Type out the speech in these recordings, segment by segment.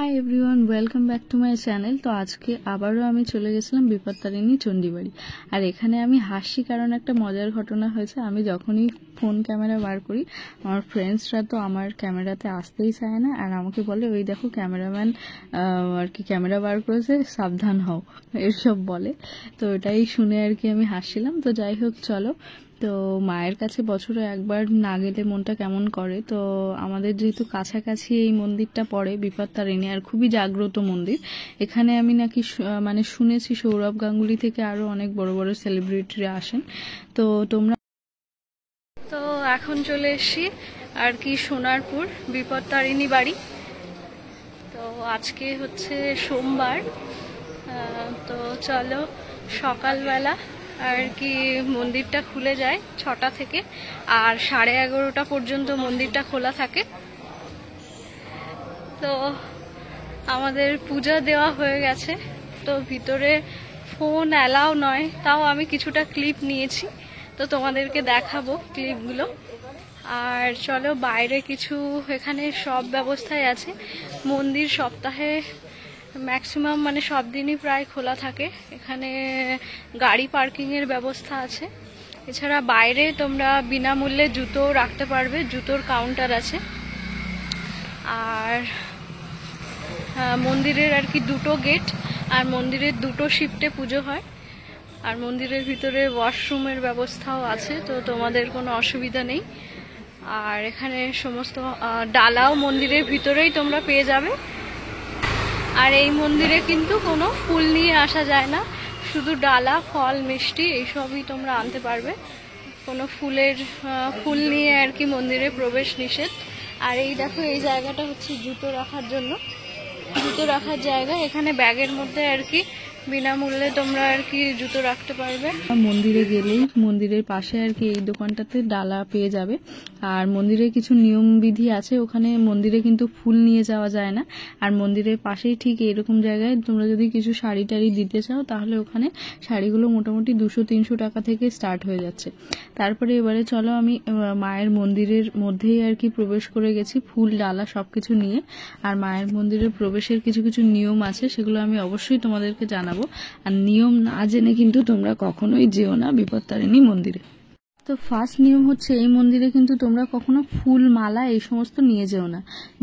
Hi everyone, welcome back to my channel. তো আজকে আবারও আমি চলে গেছিলাম বিপত্তারিণী চণ্ডীবাড়ি। আর এখানে আমি হাসি কারণ একটা মজার ঘটনা হয়েছে। আমি যখনই ফোন ক্যামেরা বার করি, আমার ফ্রেন্ডসরা তো আমার ক্যামেরাতে আসতেই চায় না, আর আমাকে বলে ওই দেখো ক্যামেরাম্যান আর কি ক্যামেরা বার করেছে, সাবধান হও, এসব বলে। তো এটাই শুনে আর কি আমি হাসছিলাম। তো যাই হোক, চলো। তো মায়ের কাছে বছরে একবার না গেলে মনটা কেমন করে। তো আমাদের যেহেতু কাছাকাছি এই মন্দিরটা পড়ে বিপত্তারিণী, আর খুবই জাগ্রত মন্দির। এখানে আমি নাকি মানে শুনেছি সৌরভ গাঙ্গুলি থেকে আরও অনেক বড় বড় সেলিব্রিটিরা আসেন। তো তোমরা তো এখন চলে এসছি আর কি সোনারপুর বিপত্তারিণী বাড়ি। তো আজকে হচ্ছে সোমবার। তো চলো, সকালবেলা আর কি মন্দিরটা খুলে যায় 6টা থেকে, আর 11:30 পর্যন্ত মন্দিরটা খোলা থাকে। তো আমাদের পূজা দেওয়া হয়ে গেছে। তো ভিতরে ফোন অ্যালাউ নয়, তাও আমি কিছুটা ক্লিপ নিয়েছি, তো তোমাদেরকে দেখাবো ক্লিপগুলো। আর চলো বাইরে কিছু, এখানে সব ব্যবস্থাই আছে। মন্দির সপ্তাহে ম্যাক্সিমাম মানে সব দিনই প্রায় খোলা থাকে। এখানে গাড়ি পার্কিংয়ের ব্যবস্থা আছে। এছাড়া বাইরে তোমরা বিনামূল্যে জুতো রাখতে পারবে, জুতোর কাউন্টার আছে। আর মন্দিরের আর কি 2টো গেট, আর মন্দিরের 2টো শিফটে পুজো হয়। আর মন্দিরের ভিতরে ওয়াশরুমের ব্যবস্থাও আছে, তো তোমাদের কোনো অসুবিধা নেই। আর এখানে সমস্ত ডালাও মন্দিরের ভিতরেই তোমরা পেয়ে যাবে। আর এই মন্দিরে কিন্তু কোনো ফুল নিয়ে আসা যায় না, শুধু ডালা, ফল, মিষ্টি এইসবই তোমরা আনতে পারবে। কোনো ফুল নিয়ে আর কি মন্দিরে প্রবেশ নিষেধ। আর এই দেখো, এই জায়গাটা হচ্ছে জুতো রাখার জন্য, জুতো রাখার জায়গা। এখানে ব্যাগের মধ্যে আর কি বিনামূল্যে তোমরা আর কি জুতো রাখতে পারবে। মন্দিরে গেলেই মন্দিরের পাশে আর কি এই দোকানটাতে ডালা পেয়ে যাবে। আর মন্দিরে কিছু নিয়ম বিধি আছে, ওখানে মন্দিরে কিন্তু ফুল নিয়ে যাওয়া যায় না। আর মন্দিরের পাশেই ঠিক এরকম জায়গায় তোমরা যদি কিছু শাড়ি টাড়ি দিতে চাও, তাহলে ওখানে শাড়িগুলো মোটামুটি 200-300 টাকা থেকে স্টার্ট হয়ে যাচ্ছে। তারপরে এবারে চলো, আমি মায়ের মন্দিরের মধ্যেই আর কি প্রবেশ করে গেছি ফুল, ডালা সবকিছু নিয়ে। আর মায়ের মন্দিরের প্রবেশের কিছু কিছু নিয়ম আছে, সেগুলো আমি অবশ্যই তোমাদেরকে জানাবো। আর নিয়ম না জেনে কিন্তু তোমরা কখনোই যেও না বিপত্তারিণী মন্দিরে। তো ফার্স্ট নিয়ম হচ্ছে, এই মন্দিরে কিন্তু তোমরা কখনো ফুল, মালা এই সমস্ত নিয়ে যেও না।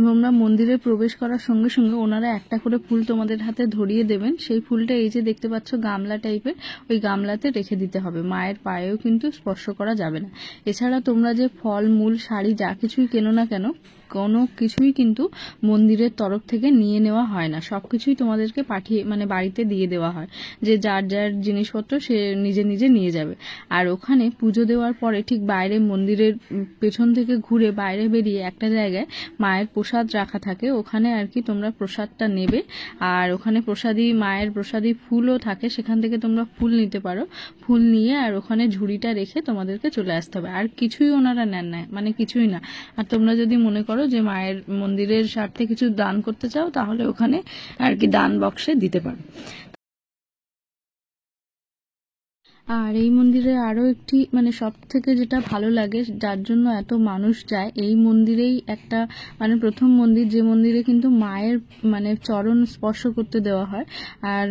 তোমরা মন্দিরে প্রবেশ করার সঙ্গে সঙ্গে ওনারা একটা করে ফুল তোমাদের হাতে ধরিয়ে দেবেন। সেই ফুলটা এই যে দেখতে পাচ্ছ গামলা টাইপের, ওই গামলাতে রেখে দিতে হবে। মায়ের পায়েও কিন্তু স্পর্শ করা যাবে না। এছাড়া তোমরা যে ফল, মূল, শাড়ি যা কিছুই কেনো না কেন, কোনো কিছুই কিন্তু মন্দিরের তরফ থেকে নিয়ে নেওয়া হয় না। সব কিছুই তোমাদেরকে পাঠিয়ে মানে বাড়িতে দিয়ে দেওয়া হয়, যে যার যার জিনিসপত্র সে নিজে নিজে নিয়ে যাবে। আর ওখানে পুজো দেওয়ার পরে ঠিক বাইরে মন্দিরের পেছন থেকে ঘুরে বাইরে বেরিয়ে একটা জায়গায় মায়ের প্রসাদ রাখা থাকে, ওখানে আর কি তোমরা প্রসাদটা নেবে। আর ওখানে মায়ের প্রসাদী ফুলও থাকে, সেখান থেকে তোমরা ফুল নিতে পারো। ফুল নিয়ে আর ওখানে ঝুড়িটা রেখে তোমাদেরকে চলে আসতে হবে। আর কিছুই ওনারা নেন না, মানে কিছুই না। আর তোমরা যদি মনে করো যে মায়ের মন্দিরের স্বার্থে কিছু দান করতে চাও, তাহলে ওখানে আর কি দান বক্সে দিতে পারো। আর এই মন্দিরে আরও একটি মানে সব থেকে যেটা ভালো লাগে, যার জন্য এত মানুষ যায়, এই মন্দিরেই একটা মানে প্রথম মন্দির যে মন্দিরে কিন্তু মায়ের মানে চরণ স্পর্শ করতে দেওয়া হয়। আর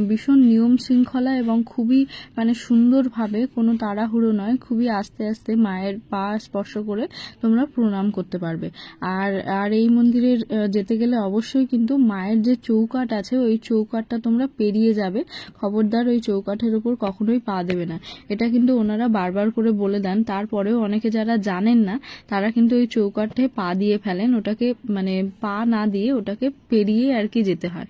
ভীষণ নিয়ম শৃঙ্খলা এবং খুবই মানে সুন্দরভাবে, কোনো তাড়াহুড়ো নয়, খুবই আস্তে আস্তে মায়ের পা স্পর্শ করে তোমরা প্রণাম করতে পারবে। আর আর এই মন্দিরের যেতে গেলে অবশ্যই কিন্তু মায়ের যে চৌকাঠ আছে, ওই চৌকাঠটা তোমরা পেরিয়ে যাবে। খবরদার ওই চৌকাঠের উপর কখনোই পা দেবে না, এটা কিন্তু ওনারা বারবার করে বলে দেন। তারপরেও অনেকে যারা জানেন না, তারা কিন্তু ওই চৌকাঠে পা দিয়ে ফেলেন, ওটাকে মানে পা না দিয়ে ওটাকে পেরিয়ে আর কি যেতে হয়।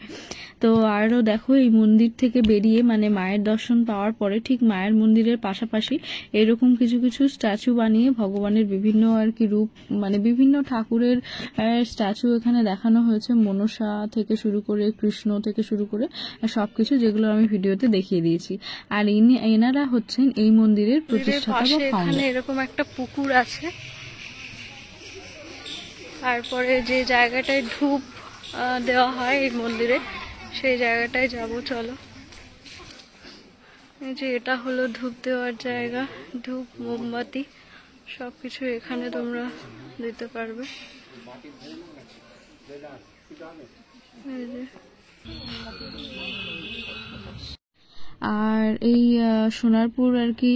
তো আরও দেখো, এই মন্দির থেকে বেরিয়ে মানে মায়ের দর্শন পাওয়ার পরে ঠিক মায়ের মন্দিরের পাশাপাশি এরকম কিছু কিছু স্ট্যাচু বানিয়ে ভগবানের বিভিন্ন আর কি রূপ, মানে বিভিন্ন ঠাকুরের স্ট্যাচু এখানে দেখানো হয়েছে। মনসা থেকে শুরু করে, কৃষ্ণ থেকে শুরু করে সবকিছু, যেগুলো আমি ভিডিওতে দেখিয়ে দিয়েছি। আর এনারা হচ্ছেন এই মন্দিরের প্রতিষ্ঠাতা বা ফাউন্ডার। এরকম একটা পুকুর আছে। তারপরে যে জায়গাটায় ধূপ দেওয়া হয় এই মন্দিরে, সেই জায়গাটায় যাব, চলো। এই যে এটা হলো ধূপ দেওয়ার জায়গা, ধূপ, মোমবাতি সবকিছু এখানে তোমরা দিতে পারবে। আর এই সোনারপুর আর কি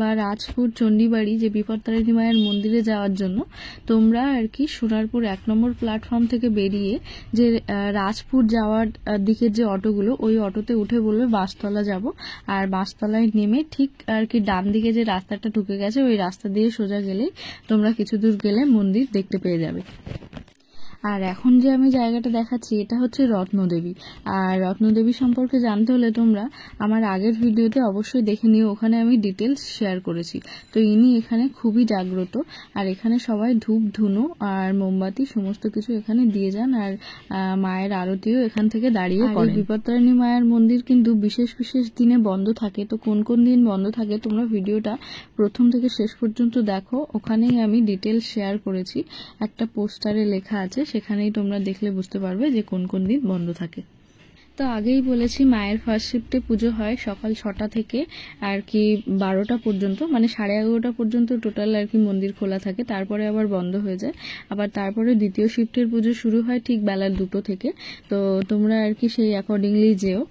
বা রাজপুর চণ্ডীবাড়ি যে বিপত্তারিণী মায়ের মন্দিরে যাওয়ার জন্য তোমরা আর কি সোনারপুর 1 নম্বর প্ল্যাটফর্ম থেকে বেরিয়ে যে রাজপুর যাওয়ার দিকের যে অটোগুলো, ওই অটোতে উঠে বলবে বাসতলা যাব, আর বাসতলায় নেমে ঠিক আর কি ডান দিকে যে রাস্তাটা ঢুকে গেছে ওই রাস্তা দিয়ে সোজা গেলেই তোমরা কিছু দূর গেলে মন্দির দেখতে পেয়ে যাবে। আর এখন যে আমি জায়গাটা দেখাচ্ছি এটা হচ্ছে রত্নদেবী। আর রত্নদেবী সম্পর্কে জানতে হলে তোমরা আমার আগের ভিডিওতে অবশ্যই দেখে নিও, ওখানে আমি ডিটেলস শেয়ার করেছি। তো ইনি এখানে খুবই জাগ্রত, আর এখানে সবাই ধূপ ধুনো আর মোমবাতি সমস্ত কিছু এখানে দিয়ে যান, আর মায়ের আরতিও এখান থেকে দাঁড়িয়ে করেন। বিপত্তারিণী মায়ের মন্দির কিন্তু বিশেষ বিশেষ দিনে বন্ধ থাকে, তো কোন কোন দিন বন্ধ থাকে তোমরা ভিডিওটা প্রথম থেকে শেষ পর্যন্ত দেখো, ওখানেই আমি ডিটেলস শেয়ার করেছি, একটা পোস্টারে লেখা আছে, সেখানেই তোমরা দেখলে বুঝতে পারবে যে কোন কোন দিন বন্ধ থাকে। তো আগেই বলেছি মায়ের ফার্স্ট শিফটে পুজো হয় সকাল 6টা থেকে আর কি 12টা পর্যন্ত, মানে 11:30 পর্যন্ত টোটাল আর কি মন্দির খোলা থাকে, তারপরে আবার বন্ধ হয়ে যায়। আবার তারপরে দ্বিতীয় শিফটের পুজো শুরু হয় ঠিক বেলা 2টো থেকে। তো তোমরা আর কি সেই অ্যাকর্ডিংলি যেও।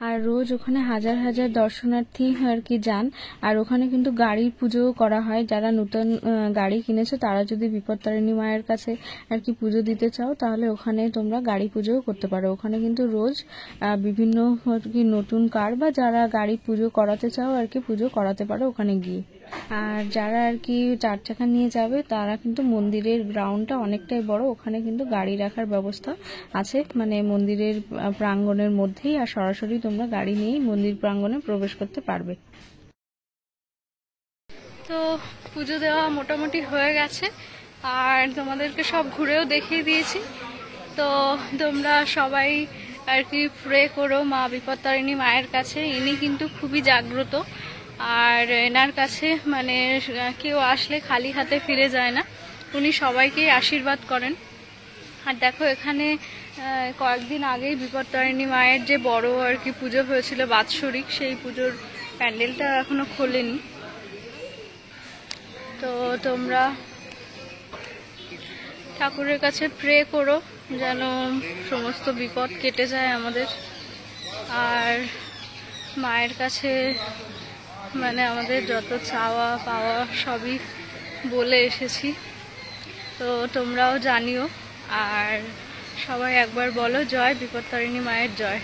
আর রোজ ওখানে হাজার হাজার দর্শনার্থী আর কি যান, আর ওখানে কিন্তু গাড়ির পুজোও করা হয়। যারা নতুন গাড়ি কিনেছো তারা যদি বিপত্তারিণী মায়ের কাছে আর কি পুজো দিতে চাও তাহলে ওখানে তোমরা গাড়ি পুজোও করতে পারো। ওখানে কিন্তু রোজ বিভিন্ন আর কি নতুন কার বা যারা গাড়ি পুজো করাতে চাও আর কি পুজো করাতে পারো ওখানে গিয়ে। আর যারা আর কি 4 চাকা নিয়ে যাবে তারা কিন্তু মন্দিরের গ্রাউন্ডটা অনেকটাই বড়, ওখানে কিন্তু গাড়ি রাখার ব্যবস্থা আছে, মানে মন্দিরের প্রাঙ্গণের মধ্যেই, আর সরাসরি তোমরা গাড়ি নিয়েই মন্দির প্রাঙ্গণে প্রবেশ করতে পারবে। তো পুজো দেওয়া মোটামুটি হয়ে গেছে, আর তোমাদেরকে সব ঘুরেও দেখিয়ে দিয়েছি। তো তোমরা সবাই আর কি প্রে করো মা বিপত্তারিণী মায়ের কাছে, ইনি কিন্তু খুবই জাগ্রত, আর এনার কাছে মানে কেউ আসলে খালি হাতে ফিরে যায় না, উনি সবাইকেই আশীর্বাদ করেন। আর দেখো এখানে কয়েকদিন আগেই বিপত্তারিণী মায়ের যে বড় আর কি পুজো হয়েছিল বাৎসরিক, সেই পুজোর প্যান্ডেলটা এখনো খোলেনি। তো তোমরা ঠাকুরের কাছে প্রে করো যেন সমস্ত বিপদ কেটে যায় আমাদের, আর মায়ের কাছে মানে আমাদের যত চাওয়া পাওয়া সবই বলে এসেছি। তো তোমরাও জানিও, আর সবাই একবার বলো জয় বিপত্তারিণী মায়ের জয়।